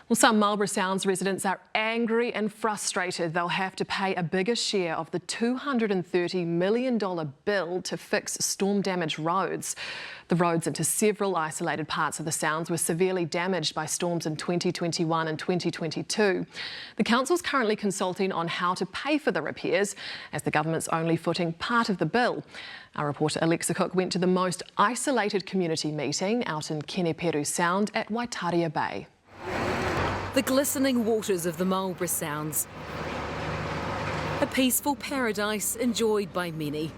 Well, some Marlborough Sounds residents are angry and frustrated. They'll have to pay a bigger share of the $230 million bill to fix storm-damaged roads. The roads into several isolated parts of the Sounds were severely damaged by storms in 2021 and 2022. The council's currently consulting on how to pay for the repairs, as the government's only footing part of the bill. Our reporter Alexa Cook went to the most isolated community meeting out in Keneperu Sound at Waitaria Bay. The glistening waters of the Marlborough Sounds. A peaceful paradise enjoyed by many.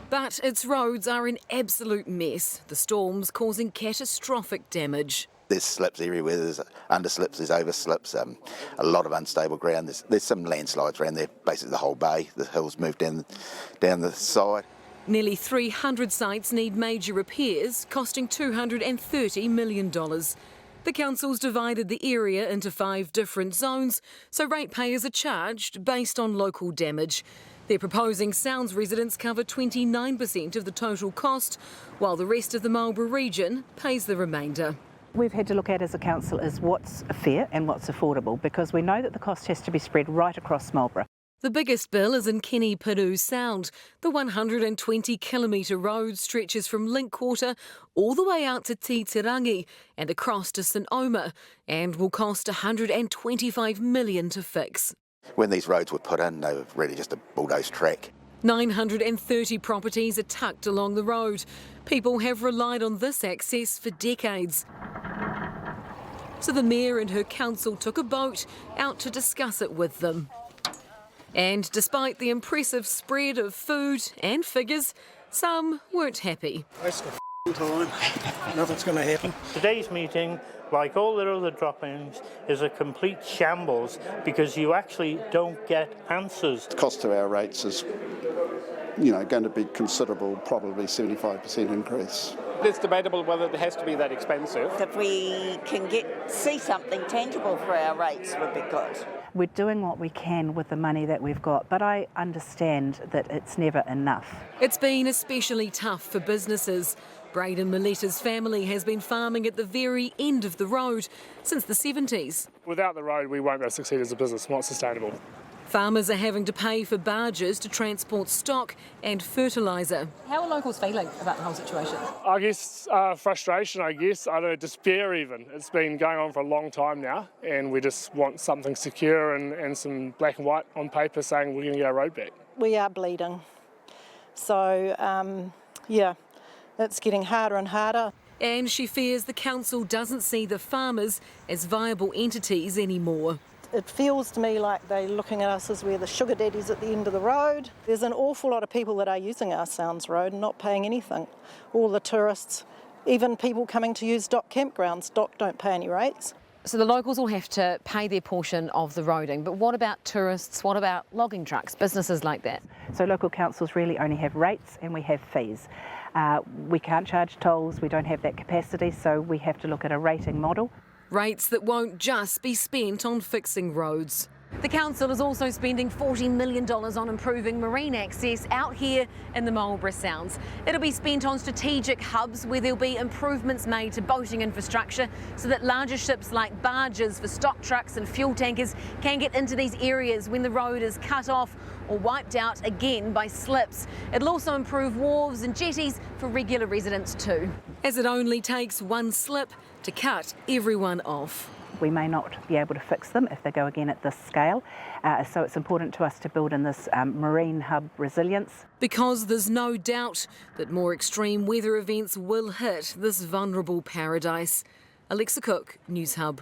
But its roads are an absolute mess, the storms causing catastrophic damage. There's slips everywhere, there's underslips, there's overslips, a lot of unstable ground. There's some landslides around there, basically the whole bay. The hills move down the side. Nearly 300 sites need major repairs, costing $230 million. The council's divided the area into 5 different zones, so ratepayers are charged based on local damage. They're proposing Sounds residents cover 29% of the total cost, while the rest of the Marlborough region pays the remainder. We've had to look at as a council is what's fair and what's affordable, because we know that the cost has to be spread right across Marlborough. The biggest bill is in Keneperu Sound. The 120-kilometre road stretches from Linkwater all the way out to Titirangi and across to St Omer, and will cost $125 million to fix. When these roads were put in, they were really just a bulldozed track. 930 properties are tucked along the road. People have relied on this access for decades. So the Mayor and her council took a boat out to discuss it with them. And despite the impressive spread of food and figures, some weren't happy. Waste of time. Nothing's going to happen. Today's meeting, like all the other drop-ins, is a complete shambles because you actually don't get answers. The cost to our rates is, going to be considerable, probably 75% increase. It's debatable whether it has to be that expensive. If we can see something tangible for our rates would be good. We're doing what we can with the money that we've got, but I understand that it's never enough. It's been especially tough for businesses. Braden Miletta's family has been farming at the very end of the road since the 70s. Without the road, we won't be able to succeed as a business, not sustainable. Farmers are having to pay for barges to transport stock and fertiliser. How are locals feeling about the whole situation? I guess frustration, I don't know, despair even. It's been going on for a long time now, and we just want something secure and some black and white on paper saying we're going to get our road back. We are bleeding. So, it's getting harder and harder. And she fears the council doesn't see the farmers as viable entities anymore. It feels to me like they're looking at us as we're the sugar daddies at the end of the road. There's an awful lot of people that are using our Sounds Road and not paying anything. All the tourists, even people coming to use dock campgrounds, dock don't pay any rates. So the locals will have to pay their portion of the roading, but what about tourists, what about logging trucks, businesses like that? So local councils really only have rates and we have fees. We can't charge tolls, we don't have that capacity, so we have to look at a rating model. Rates that won't just be spent on fixing roads. The council is also spending $40 million on improving marine access out here in the Marlborough Sounds. It'll be spent on strategic hubs where there'll be improvements made to boating infrastructure so that larger ships like barges for stock trucks and fuel tankers can get into these areas when the road is cut off or wiped out again by slips. It'll also improve wharves and jetties for regular residents too. As it only takes one slip to cut everyone off. We may not be able to fix them if they go again at this scale, so it's important to us to build in this marine hub resilience. Because there's no doubt that more extreme weather events will hit this vulnerable paradise. Alexa Cook, News Hub.